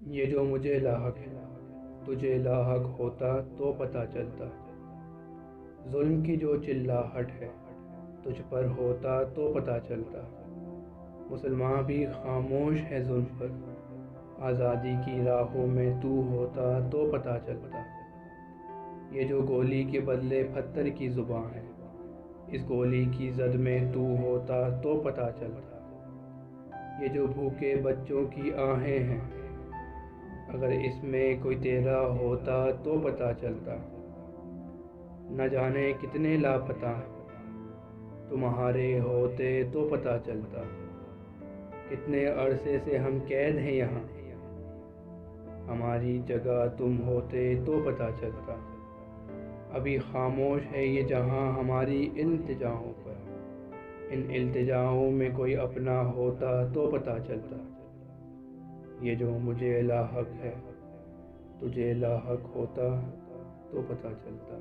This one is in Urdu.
یہ جو مجھے لاحق ہے تجھے لاحق ہوتا تو پتہ چلتا، ظلم کی جو چلاہٹ ہے تجھ پر ہوتا تو پتہ چلتا، مسلمان بھی خاموش ہے ظلم پر، آزادی کی راہوں میں تو ہوتا تو پتہ چلتا، یہ جو گولی کے بدلے پتھر کی زبان ہے اس گولی کی زد میں تو ہوتا تو پتہ چلتا، یہ جو بھوکے بچوں کی آہیں ہیں اگر اس میں کوئی تیرا ہوتا تو پتہ چلتا، نہ جانے کتنے لاپتہ تمہارے ہوتے تو پتہ چلتا، کتنے عرصے سے ہم قید ہیں یہاں ہماری جگہ تم ہوتے تو پتہ چلتا، ابھی خاموش ہے یہ جہاں ہماری التجاؤں پر، ان التجاؤں میں کوئی اپنا ہوتا تو پتہ چلتا، یہ جو مجھے لاحق ہے تجھے لاحق ہوتا تو پتہ چلتا۔